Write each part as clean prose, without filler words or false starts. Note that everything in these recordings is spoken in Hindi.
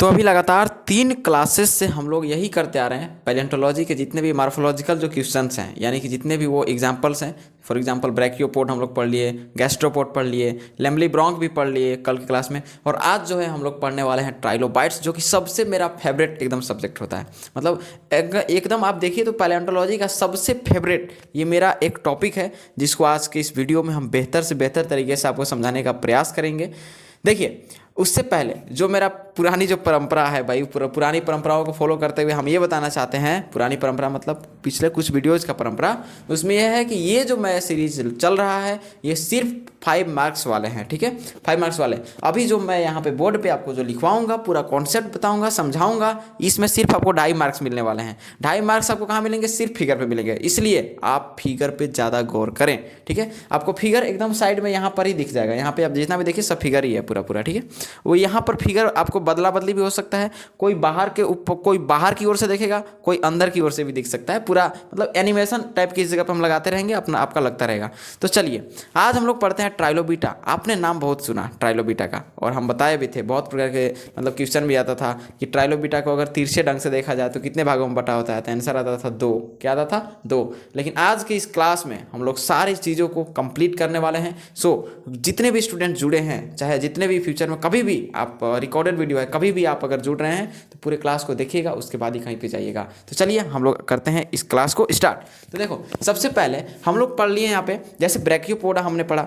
तो अभी लगातार 3 क्लासेस से हम लोग यही करते आ रहे हैं। पैलेंटोलॉजी के जितने भी मार्फोलॉजिकल जो क्वेश्चंस हैं, यानी कि जितने भी वो एग्जांपल्स हैं, फॉर एग्जांपल ब्रैकियोपोड हम लोग पढ़ लिए, गैस्ट्रोपोड पढ़ लिए, लेम्बलीब्रोंक भी पढ़ लिए कल की क्लास में। और आज जो है हम लोग पढ़ने वाले हैं ट्राइलोबाइट्स, जो कि सबसे मेरा फेवरेट एकदम सब्जेक्ट होता है। मतलब एकदम आप देखिए तो पैलेंटोलॉजी का सबसे फेवरेट ये मेरा एक टॉपिक है, जिसको आज के इस वीडियो में हम बेहतर से बेहतर तरीके से आपको समझाने का प्रयास करेंगे। देखिए, उससे पहले जो मेरा पुरानी जो परंपरा है भाई, पुरानी परंपराओं को फॉलो करते हुए हम ये बताना चाहते हैं, पुरानी परंपरा मतलब पिछले कुछ वीडियोज़ का परंपरा, उसमें यह है कि ये जो मैं सीरीज चल रहा है ये सिर्फ 5 मार्क्स वाले हैं। ठीक है, 5 मार्क्स वाले। अभी जो मैं यहाँ पे बोर्ड पे आपको जो लिखवाऊंगा, पूरा कॉन्सेप्ट बताऊंगा, समझाऊंगा, इसमें सिर्फ आपको 2.5 मार्क्स मिलने वाले हैं। 2.5 मार्क्स आपको कहाँ मिलेंगे? सिर्फ फिगर पे मिलेंगे, इसलिए आप फिगर पे ज़्यादा गौर करें। ठीक है, आपको फिगर एकदम साइड में यहाँ पर ही दिख जाएगा। यहाँ पे आप जितना भी देखिए सब फिगर ही है पूरा। ठीक है, वो यहाँ पर फिगर आपको बदला बदली भी हो सकता है, कोई बाहर के ऊपर, कोई बाहर की ओर से देखेगा, कोई अंदर की ओर से भी दिख सकता है। पूरा मतलब एनिमेशन टाइप की जगह पर हम लगाते रहेंगे, अपना आपका लगता रहेगा। तो चलिए आज हम लोग पढ़ते हैं ट्राइलोबिटा। आपने नाम बहुत सुना ट्राइलोबिटा का, और हम बताए भी थे, बहुत प्रकार के मतलब क्वेश्चन भी आता था कि ट्राइलोबिटा को अगर तिरछे ढंग से देखा जाए तो कितने भागों में बटा होता है, तो आंसर आता था 2। क्या आता था? 2। लेकिन आज की इस क्लास में हम लोग सारी चीज़ों को कंप्लीट करने वाले हैं। सो जितने भी स्टूडेंट जुड़े हैं, चाहे जितने भी फ्यूचर में कभी भी आप रिकॉर्डेड वीडियो है, कभी भी आप अगर जुड़ रहे हैं तो पूरे क्लास को देखिएगा, उसके बाद ही कहीं पे जाइएगा। तो चलिए हम लोग करते हैं इस क्लास को स्टार्ट। तो देखो, सबसे पहले हम लोग पढ़ लिए यहाँ पे, जैसे ब्रैकियोपोडा हमने पढ़ा,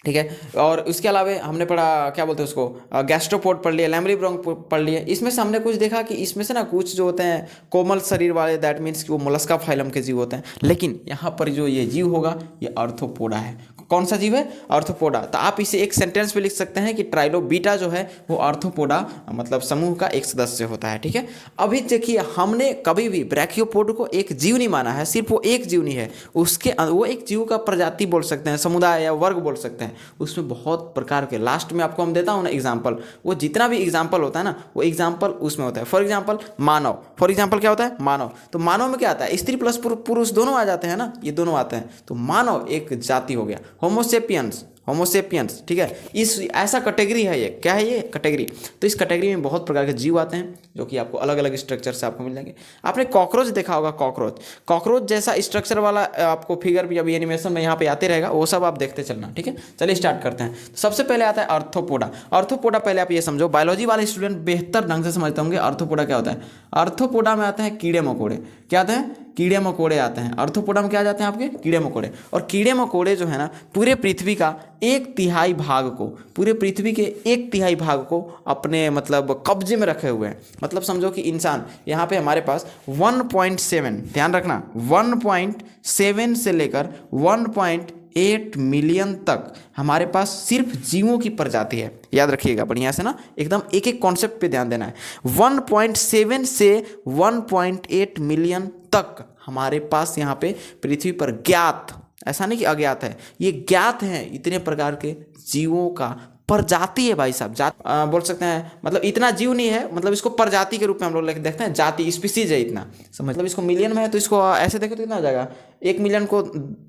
ठीक है, और उसके अलावा हमने पढ़ा क्या बोलते हैं उसको, गैस्ट्रोपोड पढ़ लिया, लेम्बलीब्रोंक पढ़ लिया। इसमें से हमने कुछ देखा कि इसमें से ना कुछ जो होते हैं कोमल शरीर वाले, दैट मीन्स कि वो मोलस्का फाइलम के जीव होते हैं। लेकिन यहाँ पर जो ये जीव होगा ये आर्थ्रोपोडा है। कौन सा जीव है? आर्थ्रोपोडा। तो आप इसे एक सेंटेंस में लिख सकते हैं कि ट्राइलोबिटा जो है वो आर्थ्रोपोडा मतलब समूह का एक सदस्य होता है। ठीक है, अभी देखिए, हमने कभी भी ब्रैकियोपोड को एक जीव नहीं माना है, सिर्फ वो एक जीव नहीं है, उसके वो एक जीव का प्रजाति बोल सकते हैं, समुदाय या वर्ग बोल सकते हैं। उसमें बहुत प्रकार के, लास्ट में आपको हम देता हूँ ना एग्जाम्पल, वो जितना भी एग्जाम्पल होता है ना, वो एग्जाम्पल उसमें होता है। For example Manav, for example क्या होता है? मानव। तो मानव में क्या आता है? स्त्री प्लस पुरुष दोनों आ जाते हैं ना, ये दोनों आते हैं, तो मानव एक जाति हो गया। होमोसेपियंस, होमोसेपियंस, ठीक है, इस ऐसा कैटेगरी है ये। क्या है ये? कैटेगरी। तो इस कैटेगरी में बहुत प्रकार के जीव आते हैं जो कि आपको अलग अलग स्ट्रक्चर से आपको मिल जाएंगे। आपने कॉकरोच देखा होगा, कॉकरोच जैसा स्ट्रक्चर वाला आपको फिगर भी अभी एनिमेशन में यहाँ पे आते रहेगा, वो सब आप देखते चलना। ठीक है, चलिए स्टार्ट करते हैं। तो सबसे पहले आता है आर्थ्रोपोडा। आर्थ्रोपोडा पहले आप ये समझो, बायोलॉजी वाले स्टूडेंट बेहतर ढंग से समझते होंगे आर्थ्रोपोडा क्या होता है। आर्थ्रोपोडा में आते हैं कीड़े मकोड़े। क्या आते हैं? कीड़े मकोड़े आते हैं। आर्थ्रोपोडा में क्या आ जाते हैं आपके? कीड़े मकोड़े। और कीड़े मकोड़े जो है ना, पूरे पृथ्वी का 1/3 भाग को, पूरे पृथ्वी के 1/3 भाग को अपने मतलब कब्जे में रखे हुए हैं। मतलब समझो कि इंसान, यहाँ पे हमारे पास 1.7, ध्यान रखना, 1.7 से लेकर 1.8 मिलियन तक हमारे पास सिर्फ जीवों की प्रजाति है। याद रखिएगा बढ़िया से ना, एकदम एक एक कॉन्सेप्ट पे ध्यान देना है। 1.7 से 1.8 मिलियन तक हमारे पास यहाँ पे पृथ्वी पर ज्ञात, ऐसा नहीं कि अज्ञात है, ये ज्ञात हैं इतने प्रकार के जीवों का प्रजाति है भाई साहब। बोल सकते हैं, मतलब इतना जीव नहीं है, मतलब इसको प्रजाति के रूप में हम लोग देखते हैं, जाति स्पीसीज है इतना समझ। मतलब इसको मिलियन में है तो इसको ऐसे देखें तो कितना हो जाएगा? 1 मिलियन को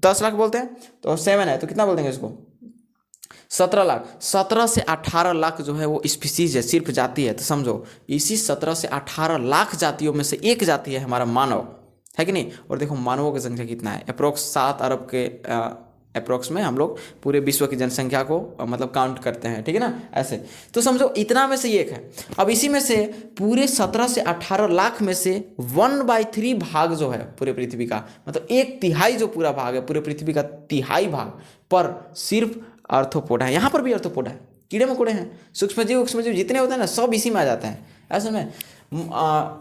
10 लाख बोलते हैं, तो 7 है तो कितना बोल देंगे इसको? 17 लाख। 17 से 18 लाख जो है वो स्पीसीज है, सिर्फ जाति है। तो समझो इसी 17 से 18 लाख जातियों में से एक जाति है हमारा मानव, है कि नहीं। और देखो मानवों की संख्या कितना है, अप्रोक्स 7 अरब के अप्रोक्स में हम लोग पूरे विश्व की जनसंख्या को मतलब काउंट करते हैं। ठीक है ना, ऐसे। तो समझो इतना में से एक है। अब इसी में से पूरे 17 से 18 लाख में से 1/3 भाग जो है पूरे पृथ्वी का, मतलब 1/3 जो पूरा भाग है पूरे पृथ्वी का, 1/3 भाग पर सिर्फ आर्थ्रोपोडा है। यहाँ पर भी आर्थ्रोपोडा है, कीड़े मकोड़े हैं, सूक्ष्मजीव जितने होते हैं ना, सब इसी में आ जाते हैं। ऐसे में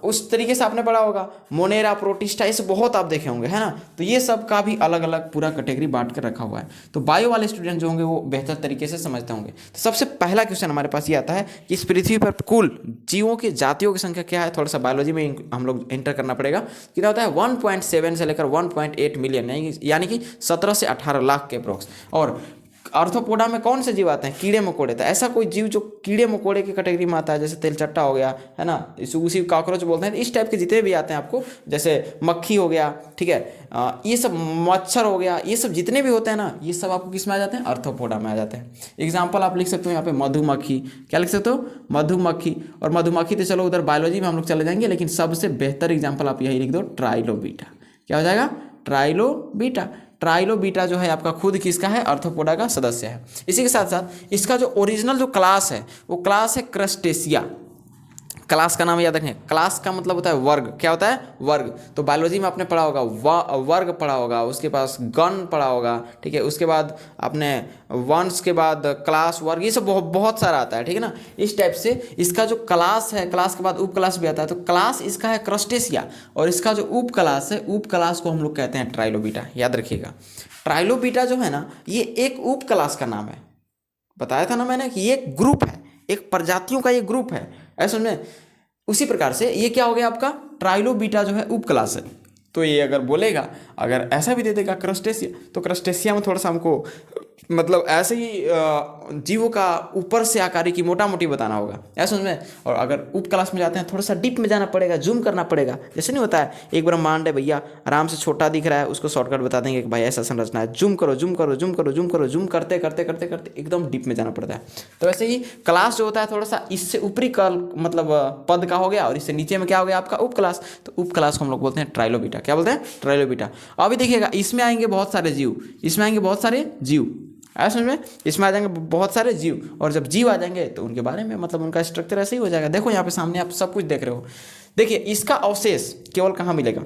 उस तरीके से आपने पढ़ा होगा, मोनेरा, प्रोटिस्टा, ऐसे बहुत आप देखे होंगे, है ना। तो ये सब का भी अलग अलग पूरा कैटेगरी बांट कर रखा हुआ है। तो बायो वाले स्टूडेंट जो होंगे वो बेहतर तरीके से समझते होंगे। तो सबसे पहला क्वेश्चन हमारे पास ये आता है कि इस पृथ्वी पर कुल जीवों की जातियों की संख्या क्या है। थोड़ा सा बायोलॉजी में हम लोग एंटर करना पड़ेगा। कितना होता है? 1.7 से लेकर 1.8 मिलियन, यानी कि 17 से 18 लाख के अप्रोक्स। और आर्थ्रोपोडा में कौन से जीव आते हैं? कीड़े मकोड़े। तो ऐसा कोई जीव जो कीड़े मकोड़े की कैटेगरी में आता है, जैसे तेलचट्टा हो गया, है ना, उसी कॉकरोच बोलते हैं, इस टाइप के जितने भी आते हैं आपको, जैसे मक्खी हो गया, ठीक है, ये सब मच्छर हो गया, ये सब जितने भी होते हैं ना, ये सब आपको किस में आ जाते हैं? आर्थ्रोपोडा में आ जाते हैं। एग्जाम्पल आप लिख सकते हो यहाँ पे मधुमक्खी, क्या लिख सकते हो? मधुमक्खी। और मधुमक्खी तो चलो उधर बायोलॉजी में हम लोग चले जाएंगे, लेकिन सबसे बेहतर एग्जाम्पल आप यही लिख दो, ट्राइलोबीटा। क्या हो जाएगा? ट्राइलोबीटा। ट्राइलोबीटा जो है आपका खुद किसका है? आर्थ्रोपोडा का सदस्य है। इसी के साथ साथ इसका जो ओरिजिनल जो क्लास है वो क्लास है क्रस्टेशिया। क्लास का नाम याद रखें, क्लास का मतलब होता है वर्ग। क्या होता है? वर्ग। तो बायोलॉजी में आपने पढ़ा होगा वर्ग पढ़ा होगा, उसके पास गण पढ़ा होगा, ठीक है, उसके बाद आपने वंश के बाद क्लास, वर्ग, ये सब बहुत सारा आता है, ठीक है ना। इस टाइप से इसका जो क्लास है, क्लास के बाद उप क्लास भी आता है, तो क्लास इसका है क्रस्टेशिया, और इसका जो उप क्लास है, उप क्लास को हम लोग कहते हैं ट्राइलोबीटा। याद रखिएगा, ट्राइलोबीटा जो है ना, ये एक उप क्लास का नाम है। बताया था ना मैंने कि ये एक ग्रुप है, एक प्रजातियों का ये ग्रुप है, ऐसा में। उसी प्रकार से ये क्या हो गया आपका? ट्राइलोबीटा जो है उप क्लास है। तो ये अगर बोलेगा, अगर ऐसा भी दे देगा क्रस्टेशिया, तो क्रस्टेशिया में थोड़ा सा हमको मतलब ऐसे ही जीवों का ऊपर से आकारी की मोटा मोटी बताना होगा, ऐसा में। और अगर उप क्लास में जाते हैं, थोड़ा सा डीप में जाना पड़ेगा, जूम करना पड़ेगा। जैसे नहीं होता है एक ब्रह्मांड है भैया, आराम से छोटा दिख रहा है, उसको शॉर्टकट बता देंगे कि भाई ऐसा संरचना है, जूम करो जूम करो जूम करो जूम करो, जूम करते करते करते करते एकदम डीप में जाना पड़ता है। तो वैसे ही क्लास जो होता है थोड़ा सा इससे ऊपरी मतलब पद का हो गया, और इससे नीचे में क्या हो गया आपका? उप क्लास। तो उप क्लास को हम लोग बोलते हैं ट्राइलोबीटा। क्या बोलते हैं? ट्राइलोबीटा। अभी देखिएगा, इसमें आएंगे बहुत सारे जीव, इसमें आएंगे बहुत सारे जीव, है समझ में। इसमें आ जाएंगे बहुत सारे जीव, और जब जीव आ जाएंगे तो उनके बारे में मतलब उनका स्ट्रक्चर ऐसे ही हो जाएगा। देखो यहाँ पे सामने आप सब कुछ देख रहे हो। देखिए, इसका अवशेष केवल कहाँ मिलेगा?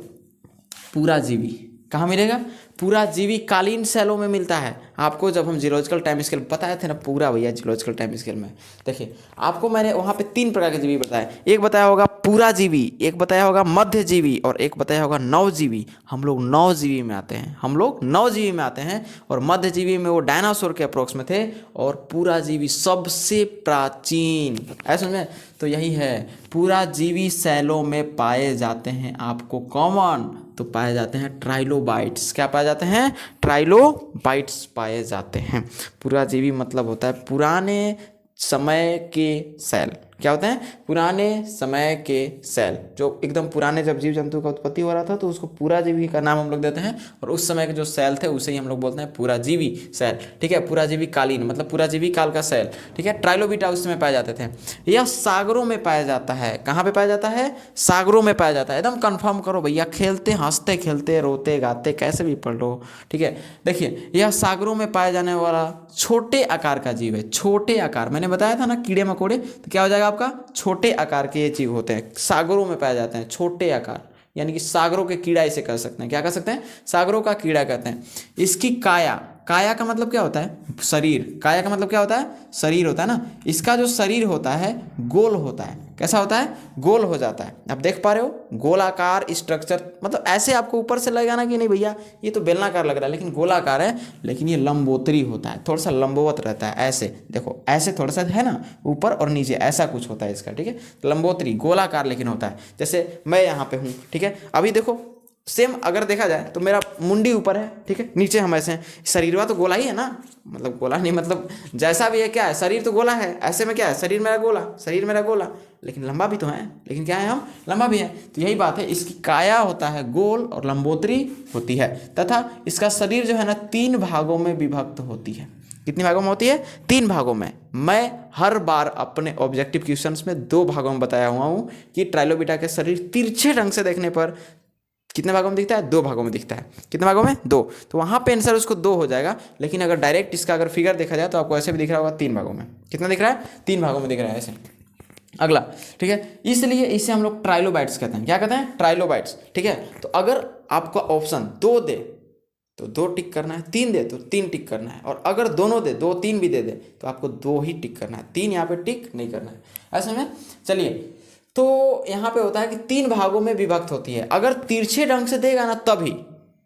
पूरा जीवी। कहाँ मिलेगा? पूरा जीवी कालीन सेलों में मिलता है। आपको जब हम जियोलॉजिकल टाइम स्केल बताए थे ना, पूरा भैया जियोलॉजिकल टाइम स्केल में, देखिए आपको मैंने वहाँ पे 3 प्रकार के जीवी बताए। एक बताया होगा पूरा जीवी, एक बताया होगा मध्य जीवी, और एक बताया होगा नवजीवी। हम लोग नवजीवी में आते हैं, हम लोग नवजीवी में आते हैं। और मध्य जीवी में वो डायनासोर के अप्रोक्स में थे, और पूरा जीवी सबसे प्राचीन, ऐसा समझे। तो यही है, पूरा जीवी सेलों में पाए जाते हैं आपको कॉमन, तो पाए जाते हैं ट्राइलोबाइट्स। क्या पाए जाते हैं? ट्राइलोबाइट्स पाए जाते हैं। पूरा जीवी मतलब होता है पुराने समय के सेल। क्या होते हैं? पुराने समय के सेल। जो एकदम पुराने, जब जीव जंतु का उत्पत्ति हो रहा था तो उसको पूरा जीवी का नाम हम लोग देते हैं, और उस समय के जो सेल थे उसे ही हम लोग बोलते हैं पूरा जीवी सेल, ठीक है। पूरा जीवी कालीन मतलब पूरा जीवी काल का सेल, ठीक है। ट्राइलोबीटा उस समय पाए जाते थे। यह सागरों में पाया जाता है। कहाँ पे पाया जाता है? सागरों में पाया जाता है। एकदम कंफर्म करो भैया, खेलते हंसते खेलते रोते गाते कैसे भी पढ़ लो, ठीक है। देखिए, यह सागरों में पाया जाने वाला छोटे आकार का जीव है। छोटे आकार, मैंने बताया था ना कीड़े मकोड़े, तो क्या हो जाएगा आपका? छोटे आकार के ये जीव होते हैं, सागरों में पाए जाते हैं। छोटे आकार यानी कि सागरों के कीड़ा इसे कह सकते हैं। क्या कह सकते हैं? सागरों का कीड़ा कहते हैं। इसकी काया, काया का मतलब क्या होता है? शरीर। काया का मतलब क्या होता है? शरीर होता है ना। इसका जो शरीर होता है गोल होता है। कैसा होता है? गोल हो जाता है। आप देख पा रहे हो, गोलाकार स्ट्रक्चर, मतलब ऐसे आपको ऊपर से लगेगा ना कि नहीं भैया ये तो बेलनाकार लग रहा है, लेकिन गोलाकार है, लेकिन ये लंबोतरी होता है, थोड़ा सा लंबवत रहता है। ऐसे देखो, ऐसे थोड़ा सा है ना, ऊपर और नीचे ऐसा कुछ होता है इसका, ठीक है। लंबोतरी, गोलाकार लेकिन होता है। जैसे मैं यहाँ पे हूँ, ठीक है। अभी देखो सेम अगर देखा जाए तो मेरा मुंडी ऊपर है, ठीक है, नीचे हम ऐसे हैं। शरीरवा तो गोला ही है ना, मतलब गोला नहीं, मतलब जैसा भी है, क्या है, शरीर तो गोला है। ऐसे में क्या है? शरीर मेरा गोला, शरीर मेरा गोला, लेकिन लंबा भी तो है। लेकिन क्या है? हम लंबा भी है। तो यही बात है, इसकी काया होता है गोल और लंबोतरी होती है, तथा इसका शरीर जो है ना 3 भागों में विभक्त होती है। कितने भागों में होती है? 3 भागों में। मैं हर बार अपने ऑब्जेक्टिव क्वेश्चंस में 2 भागों में बताया हुआ हूँ कि ट्राइलोबीटा के शरीर तिरछे ढंग से देखने पर कितने भागों में दिखता है? 2 भागों में दिखता है। कितने भागों में? 2। तो वहाँ पे आंसर उसको 2 हो जाएगा। लेकिन अगर डायरेक्ट इसका अगर फिगर देखा जाए तो आपको ऐसे भी दिख रहा होगा 3 भागों में। कितना दिख रहा है? 3 भागों में दिख रहा है ऐसे। अगला, ठीक है, इसलिए इसे हम लोग ट्राइलोबाइट्स कहते हैं। क्या कहते हैं? ट्राइलोबाइट्स, ठीक है। तो अगर आपका ऑप्शन 2 दे तो 2 टिक करना है, 3 दे तो 3 टिक करना है, और अगर दोनों दे, 2 3 भी दे दे तो आपको 2 ही टिक करना है, 3 यहाँ पे टिक नहीं करना है, ऐसे में। चलिए, तो यहाँ पे होता है कि 3 भागों में विभक्त होती है। अगर तिरछे ढंग से देगा ना, तभी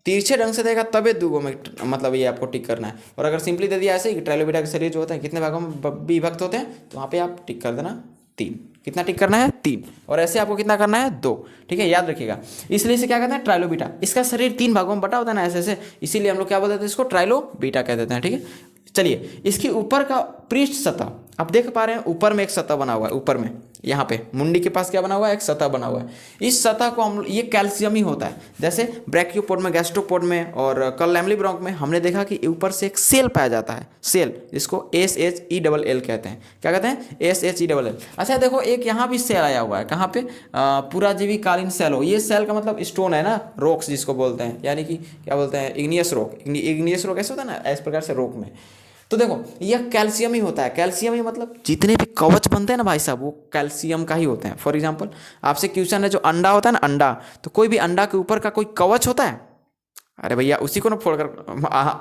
तिरछे ढंग से देगा तभी 2 में मतलब ये आपको टिक करना है। और अगर सिंपली दे दिया ऐसे कि ट्राइलोबीटा के शरीर जो होता है कितने भागों में विभक्त होते हैं, तो वहाँ पे आप टिक कर देना 3। कितना टिक करना है? 3। और ऐसे आपको कितना करना है? 2, ठीक है, याद रखिएगा। इसलिए इसे क्या कहते हैं? ट्राइलोबीटा। इसका शरीर 3 भागों में बटा होता है ना, ऐसे ऐसे, इसीलिए हम लोग क्या बोलते हैं? इसको ट्राइलोबीटा कह देते हैं, ठीक है। चलिए इसके ऊपर का पृष्ठ सतह आप देख पा रहे हैं, ऊपर में एक सतह बना हुआ है, ऊपर में यहाँ पे मुंडी के पास क्या बना हुआ है, एक सतह बना हुआ है। इस सतह को हम, ये कैल्शियम ही होता है। जैसे ब्रैकियोपोड में, गैस्ट्रोपोड में और कल लैमेलिब्रोंक में हमने देखा कि ऊपर से एक सेल पाया जाता है, सेल, जिसको SHELL कहते हैं। क्या कहते हैं? SHELL। अच्छा देखो एक यहाँ भी सेल आया हुआ है, कहाँ पे? पुराजीवीकालीन सेल हो। ये सेल का मतलब स्टोन है ना, रॉक्स जिसको बोलते हैं, यानी कि क्या बोलते हैं, इग्नियस रॉक। इग्नियस रॉक ऐसे होता है ना, इस प्रकार से रॉक में। तो देखो यह कैल्शियम ही होता है। कैल्शियम ही मतलब जितने भी कवच बनते हैं ना भाई साहब, वो कैल्शियम का ही होते हैं। फॉर एग्जांपल आपसे क्वेश्चन है, जो अंडा होता है ना, अंडा, तो कोई भी अंडा के ऊपर का कोई कवच होता है, अरे भैया उसी को ना फोड़कर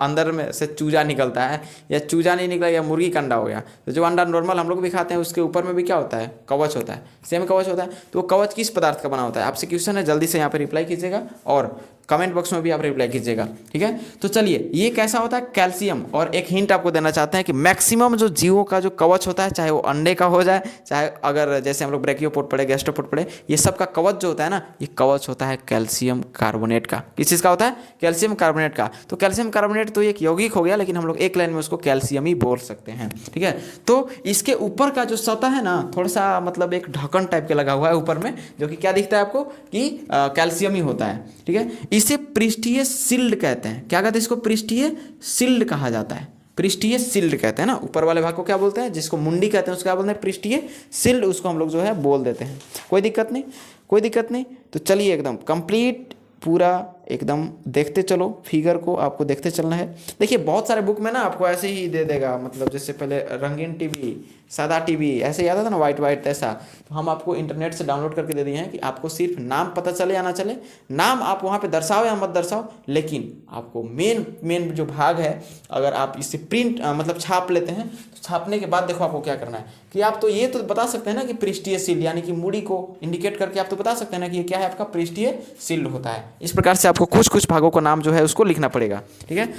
अंदर में से चूजा निकलता है, या चूजा नहीं निकला या मुर्गी का अंडा हो गया। तो जो अंडा नॉर्मल हम लोग भी खाते हैं, उसके ऊपर में भी क्या होता है, कवच होता है, सेम कवच होता है। तो वो कवच किस पदार्थ का बना होता है? आपसे क्वेश्चन है, जल्दी से यहाँ पे रिप्लाई कीजिएगा और कमेंट बॉक्स में भी आप रिप्लाई कीजिएगा, ठीक है। तो चलिए ये कैसा होता है, कैल्शियम। और एक हिंट आपको देना चाहते हैं कि मैक्सिमम जो जीवों का जो कवच होता है, चाहे वो अंडे का हो जाए, चाहे अगर जैसे हम लोग ब्रैकियोपोड पढ़े, गैस्ट्रोपोड पढ़े, ये सब का कवच जो होता है ना, ये कवच होता है कैल्शियम कार्बोनेट का। किस चीज़ का होता है? कैल्शियम कार्बोनेट का। तो कैल्शियम कार्बोनेट तो एक यौगिक हो गया, लेकिन हम लोग एक लाइन में उसको कैल्शियम ही बोल सकते हैं, ठीक है। तो इसके ऊपर का जो सतह है ना, थोड़ा सा मतलब एक ढक्कन टाइप के लगा हुआ है ऊपर में, जो कि क्या दिखता है आपको कि कैल्शियम ही होता है, ठीक है। इसे पृष्ठीय शिल्ड कहते हैं। क्या कहते हैं इसको? पृष्ठीय शिल्ड कहा जाता है। पृष्ठीय शिल्ड कहते हैं ना, ऊपर वाले भाग को क्या बोलते हैं, जिसको मुंडी कहते हैं उसको क्या बोलते हैं? पृष्ठीय शिल्ड। उसको हम लोग जो है बोल देते हैं। कोई दिक्कत नहीं, कोई दिक्कत नहीं। तो चलिए एकदम कंप्लीट पूरा एकदम देखते चलो, फिगर को आपको देखते चलना है। देखिए बहुत सारे बुक में ना आपको ऐसे ही दे देगा, मतलब जैसे पहले रंगीन टीवी, सादा टीवी ऐसे याद आता था ना, वाइट वाइट ऐसा। तो हम आपको इंटरनेट से डाउनलोड करके दे दिए हैं कि आपको सिर्फ नाम पता चले या ना चले, नाम आप वहाँ पे दर्शाओ या मत दर्शाओ, लेकिन आपको मेन जो भाग है, अगर आप इसे प्रिंट मतलब छाप लेते हैं, तो छापने के बाद देखो आपको क्या करना है कि आप तो ये तो बता सकते हैं ना कि पृष्ठीय शिल्ड, यानी कि मूड़ी को इंडिकेट करके आप तो बता सकते हैं ना कि ये क्या है, आपका पृष्ठीय शिल्ड होता है। इस प्रकार से आपको कुछ कुछ भागों का नाम जो है उसको लिखना पड़ेगा, ठीक है।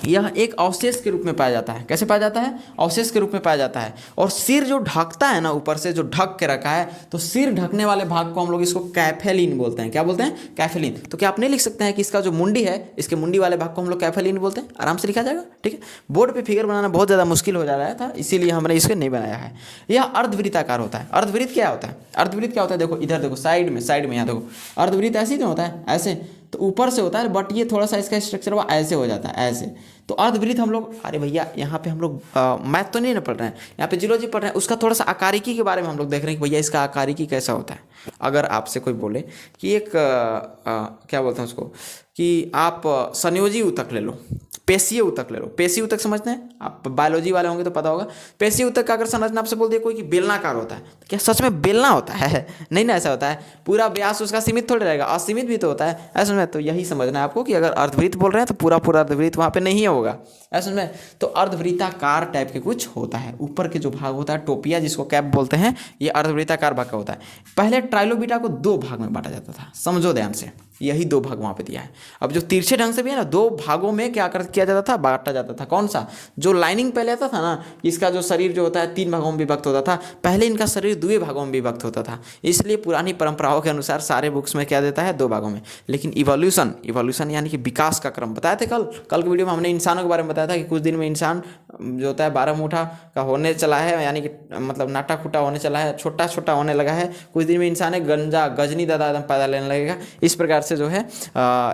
यह एक अवशेष के रूप में पाया जाता है। कैसे पाया जाता है? अवशेष के रूप में पाया जाता है। और सिर जो ढकता है ना, ऊपर से जो ढक के रखा है, तो सिर ढकने वाले भाग को हम लोग इसको कैफेलिन बोलते हैं। क्या बोलते हैं? कैफेलिन। तो क्या आप नहीं लिख सकते हैं कि इसका जो मुंडी है, इसके मुंडी वाले भाग को हम लोग कैफेलिन बोलते हैं? आराम से लिखा जाएगा, ठीक है। बोर्ड पर फिगर बनाना बहुत ज़्यादा मुश्किल हो जा रहा था, इसीलिए हमने इसको नहीं बनाया है। यह अर्धवृत्ताकार होता है। अर्धवृत्त क्या होता है? अर्धवृत्त क्या होता है? देखो इधर देखो, साइड में यहाँ देखो, अर्धवृत्त ऐसे ही तो होता है, ऐसे तो ऊपर से होता है, बट ये थोड़ा सा इसका स्ट्रक्चर वो ऐसे हो जाता है, ऐसे। तो अर्धवृत्त हम लोग, अरे भैया यहाँ पे हम लोग मैथ तो नहीं ना पढ़ रहे हैं, यहाँ पे जियोलॉजी पढ़ रहे हैं, उसका थोड़ा सा आकारिकी के बारे में हम लोग देख रहे हैं कि भैया इसका आकारिकी कैसा होता है। अगर आपसे कोई बोले कि एक क्या बोलते हैं उसको, कि आप संयोजी ऊतक ले लो, पेशीय ऊतक ले लो। पेशीय ऊतक समझते हैं आप, बायोलॉजी वाले होंगे तो पता होगा। पेशीय ऊतक का अगर संरचना आपसे बोल दिया कोई कि बेलनाकार होता है, तो क्या सच में बेलना होता है? नहीं ना, ऐसा होता है पूरा व्यास उसका सीमित थोड़ा रहेगा, असीमित भी तो होता है, ऐसा में। तो यही समझना है आपको कि अगर अर्धवृत्त बोल रहे हैं तो पूरा अर्धवृत्त वहाँ पे नहीं होगा, ऐसा में। तो अर्धवृत्ताकार टाइप के कुछ होता है। ऊपर के जो भाग होता है, टोपिया जिसको कैप बोलते हैं, ये अर्धवृत्ताकार भाग का होता है। पहले ट्राइलोबिटा को दो भाग में बांटा जाता था, समझो ध्यान से, यही दो भाग वहाँ पे दिया है। अब जो तिरछे ढंग से भी है ना, दो भागों में क्या किया जाता था, बांटा जाता था। कौन सा? जो लाइनिंग पहले आता था ना, इसका जो शरीर जो होता है 3 भागों में विभक्त होता था, पहले इनका शरीर 2 भागों में विभक्त होता था। इसलिए पुरानी परंपराओं के अनुसार सारे बुक्स में क्या देता है, 2 भागों में। लेकिन इवोल्यूशन यानी कि विकास का क्रम बताए थे कल की वीडियो में हमने इंसानों के बारे में बताया था कि कुछ दिन में इंसान जो होता है 12 मुठा का होने चला है, यानी कि मतलब नाटा खुटा होने चला है, छोटा छोटा होने लगा है। कुछ दिन में इंसान गजनी दादा एकदम पैदा लेने लगेगा। इस प्रकार से जो है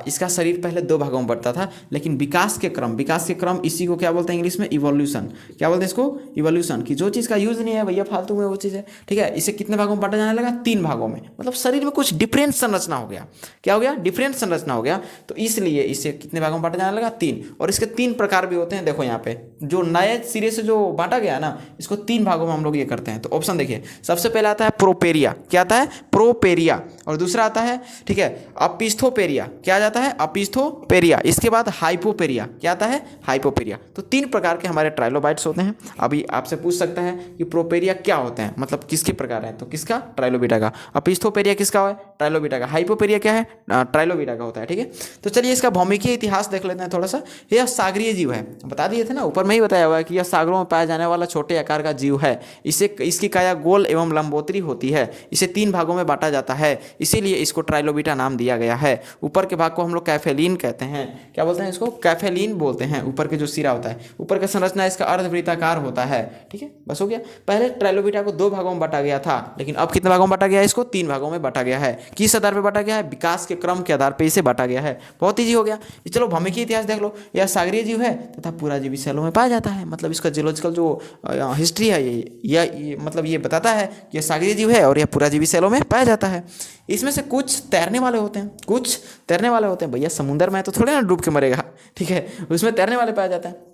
इसका शरीर पहले 2 भागों में बढ़ता था, लेकिन विकास के क्रम इसी को क्या बोलते हैं इंग्लिश में? इवोल्यूशन। क्या बोलते हैं इसको? इवोल्यूशन। कि जो चीज़ का यूज़ नहीं है भैया, फालतू में वो चीज़ है, ठीक है। इसे कितने भागों में बांटा जाने लगा? 3 भागों में। मतलब शरीर में कुछ डिफरेंट संरचना हो गया। क्या हो गया? डिफरेंट संरचना हो गया। तो इसलिए इसे कितने भागों में बांटा जाने लगा? 3। और इसके 3 प्रकार भी होते हैं। देखो यहाँ पे जो नए सिरे से जो बांटा गया ना, इसको 3 भागों में हम लोग ये करते हैं। तो ऑप्शन देखिए, सबसे पहले आता है प्रोपेरिया। क्या आता है? प्रोपेरिया। और दूसरा आता है, ठीक है, अपिस्थोपेरिया। क्या जाता है? अपिस्थोपेरिया। इसके बाद हाइपोपेरिया। क्या आता है? हाइपोपेरिया। तो 3 प्रकार के हमारे ट्राइलोबाइट्स होते हैं। अभी आपसे पूछ सकता है कि प्रोपेरिया क्या होते हैं, मतलब किसके प्रकार है? तो किसका? ट्राइलोबिटा का। अपिस्थोपेरिया किसका है? ट्राइलोबिटा का। हाइपोपेरिया क्या है? ट्राइलोबिटा का होता है, ठीक है। तो चलिए इसका भौमिकीय इतिहास देख लेते हैं थोड़ा सा। यह सागरीय जीव है, बता दिए थे ना ऊपर में ही बताया हुआ है कि यह सागरों में पाया जाने वाला छोटे आकार का जीव है। इसकी काया गोल एवं लंबोतरी होती है। इसे 3 भागों में बांटा जाता है, इसीलिए इसको ट्राइलोबिटा नाम दिया गया है। ऊपर के भाग को हम लोग कैफेलिन कहते हैं। क्या बोलते हैं इसको? कैफेलिन बोलते हैं। ऊपर के जो सिरा होता है, ऊपर का संरचना इसका अर्धवृत्ताकार होता है। ठीक है, बस हो गया। पहले ट्राइलोबिटा को 2 भागों में बांटा गया था, लेकिन अब कितने भागों में बांटा गया है? इसको 3 भागों में बांटा गया है। किस आधार पर बांटा गया है? विकास के क्रम के आधार पर इसे बांटा गया है। बहुत ईजी हो गया। चलो भौमिकी इतिहास देख लो। यह सागरीय जीव है तथा पुराजीवी सेलों में पाया जाता है। मतलब इसका जियोलॉजिकल जो हिस्ट्री है ये मतलब ये बताता है कि यह सागरीय जीव है और यह पुराजीवी सेलों में पाया जाता है। इसमें से कुछ तैरने वाले होते हैं, कुछ तैरने वाले होते हैं। भैया समुद्र में तो थोड़े ना डूब के मरेगा, ठीक है, उसमें तैरने वाले पाया जाता है।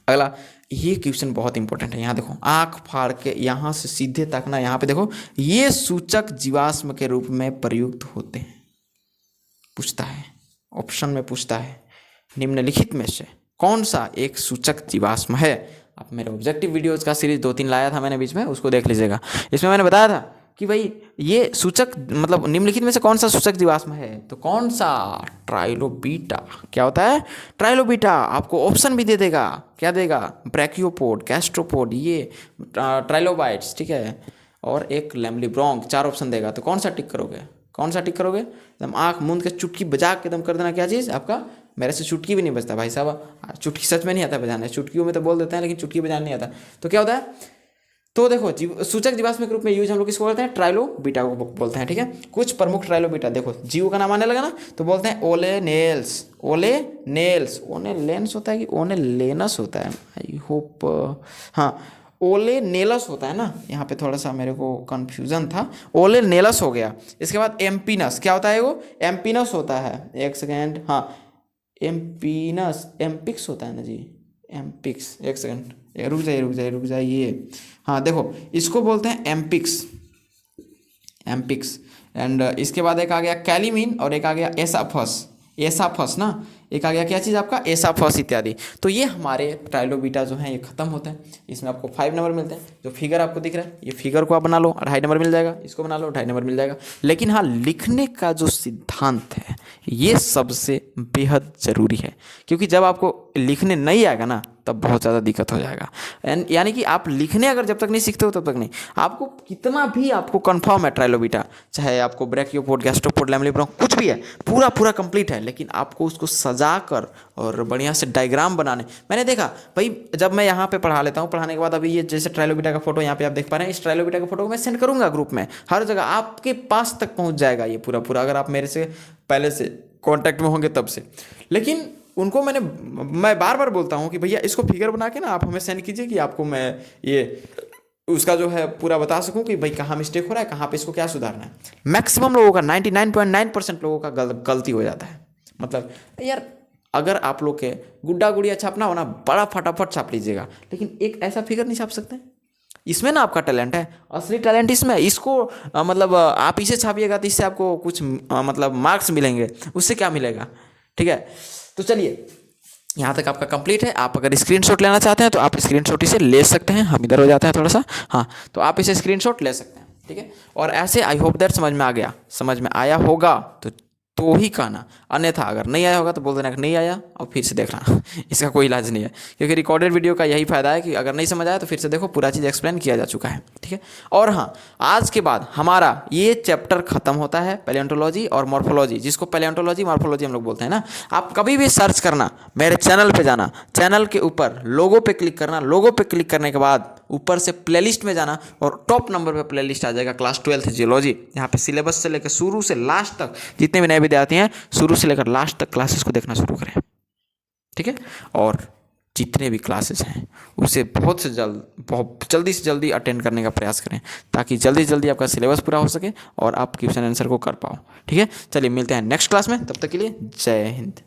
अगला, ये क्वेश्चन बहुत इंपॉर्टेंट है। यहाँ देखो, आंख फाड़ के यहाँ से सीधे तकना, यहाँ पे देखो, ये सूचक जीवाश्म के रूप में प्रयुक्त होते हैं। पूछता है, ऑप्शन में पूछता है, निम्नलिखित में से कौन सा एक सूचक जीवाश्म है? आप मेरे ऑब्जेक्टिव वीडियोज का सीरीज 2-3 लाया था मैंने बीच में, उसको देख लीजिएगा। इसमें मैंने बताया था कि भाई ये सूचक मतलब निम्नलिखित में से कौन सा सूचक जीवाश्म है, तो कौन सा? ट्राइलोबीटा। क्या होता है? ट्राइलोबीटा। आपको ऑप्शन भी दे देगा। क्या देगा? ब्रैकियोपोड, गैस्ट्रोपोड, ये ट्राइलोबाइट्स, ठीक है, और एक लैमलिब्रोंक। 4 ऑप्शन देगा, तो कौन सा टिक करोगे? कौन सा टिक करोगे? एकदम आँख मूंद के चुटकी बजा के एकदम कर देना। क्या चीज़? आपका मेरे से चुटकी भी नहीं बजता भाई साहब। चुटकी सच में नहीं आता बजाने। चुटकियों में तो बोल देते हैं, लेकिन चुटकी बजाने नहीं आता। तो क्या होता है? तो देखो, सूचक जीवाश्म के रूप में यूज हम लोग किसको करते हैं? ट्राइलोबीटा को बोलते हैं। ठीक है, कुछ प्रमुख ट्राइलोबीटा देखो, जीव का नाम आने लगा ना, तो बोलते हैं ओलेनेल्स। ओलेनेल्स, ओनेलेंस होता है कि ओनेलेनस होता है? आई होप, हाँ, ओलेनेलस होता है ना। यहाँ पे थोड़ा सा मेरे को कंफ्यूजन था। ओलेनेलस हो गया। इसके बाद एम्पिनस। क्या होता है वो? एम्पिनस होता है। एक सेकेंड, हाँ, एम्पिनस, एम्पिक्स होता है ना जी, एम्पिक्स। एक सेकेंड, रुक जाइए। हाँ देखो, इसको बोलते हैं एम्पिक्स, एम्पिक्स। एंड इसके बाद एक आ गया कैलिमिन और एक आ गया एसाफस। एसाफस ना, एक आ गया क्या चीज़ आपका? एसाफस इत्यादि। तो ये हमारे ट्राइलोबीटा जो हैं ये खत्म होते हैं। इसमें आपको 5 नंबर मिलते हैं। जो फिगर आपको दिख रहा है, ये फिगर को आप बना लो, 2.5 नंबर मिल जाएगा। इसको बना लो, 2.5 नंबर मिल जाएगा। लेकिन हाँ, लिखने का जो सिद्धांत है ये सबसे बेहद ज़रूरी है, क्योंकि जब आपको लिखने नहीं आएगा ना, तब बहुत ज़्यादा दिक्कत हो जाएगा। यानी कि आप लिखने अगर जब तक नहीं सीखते हो तब तक नहीं। आपको कितना भी आपको कंफर्म है ट्राइलोबीटा, चाहे आपको ब्रैकियोपोड, गैस्ट्रोपोड, लैमलिब्रोंक कुछ भी है, पूरा कंप्लीट है, लेकिन आपको उसको सजा कर और बढ़िया से डायग्राम बनाने। मैंने देखा भाई, जब मैं यहाँ पे पढ़ा लेता हूँ, पढ़ाने के बाद अभी ये जैसे ट्राइलोबीटा का फोटो यहाँ पे आप देख पा रहे हैं, इस ट्राइलोबीटा का फोटो को मैं सेंड करूँगा ग्रुप में, हर जगह आपके पास तक पहुँच जाएगा ये पूरा, अगर आप मेरे से पहले से कॉन्टैक्ट में होंगे तब से। लेकिन उनको मैं बार बोलता हूँ कि भैया इसको फिगर बना के ना आप हमें सेंड कीजिए, कि आपको मैं ये उसका जो है पूरा बता सकूं कि भाई कहाँ मिस्टेक हो रहा है, कहाँ पे इसको क्या सुधारना है। मैक्सिमम लोगों का 99.9% लोगों का गलती हो जाता है। मतलब यार, अगर आप लोग के गुड्डा गुड़िया छापना हो ना, बड़ा फटाफट छाप लीजिएगा, लेकिन एक ऐसा फिगर नहीं छाप सकते। इसमें ना आपका टैलेंट है, असली टैलेंट इसमें। इसको मतलब आप इसे छापिएगा तो इससे आपको कुछ मतलब मार्क्स मिलेंगे, उससे क्या मिलेगा? ठीक है, तो चलिए, यहाँ तक आपका कंप्लीट है। आप अगर स्क्रीनशॉट लेना चाहते हैं तो आप स्क्रीनशॉट इसे ले सकते हैं। हम इधर हो जाते हैं थोड़ा सा, हाँ, तो आप इसे स्क्रीनशॉट ले सकते हैं। ठीक है, और ऐसे आई होप दैट समझ में आ गया। समझ में आया होगा तो ही कहना, अन्यथा अगर नहीं आया होगा तो बोल देना कि नहीं आया और फिर से देखना। इसका कोई इलाज नहीं है, क्योंकि रिकॉर्डेड वीडियो का यही फायदा है कि अगर नहीं समझ आया तो फिर से देखो, पूरा चीज़ एक्सप्लेन किया जा चुका है। ठीक है, और हाँ, आज के बाद हमारा ये चैप्टर खत्म होता है, पैलियोंटोलॉजी और मॉर्फोलॉजी, जिसको पैलियोंटोलॉजी मॉर्फोलॉजी हम लोग बोलते हैं ना। आप कभी भी सर्च करना, मेरे चैनल पे जाना, चैनल के ऊपर लोगो पे क्लिक करना, लोगो पे क्लिक करने के बाद ऊपर से प्लेलिस्ट में जाना और टॉप नंबर पे प्लेलिस्ट आ जाएगा क्लास 12th जियोलॉजी। यहाँ पे सिलेबस से लेकर शुरू से लास्ट तक जितने भी नए विद्यार्थी हैं, शुरू से लेकर लास्ट तक क्लासेस को देखना शुरू करें। ठीक है, और जितने भी क्लासेस हैं उसे बहुत जल्दी से जल्दी अटेंड करने का प्रयास करें, ताकि जल्दी से जल्दी आपका सिलेबस पूरा हो सके और आप क्वेश्चन आंसर को कर पाओ। ठीक है, चलिए मिलते हैं नेक्स्ट क्लास में, तब तक के लिए जय हिंद।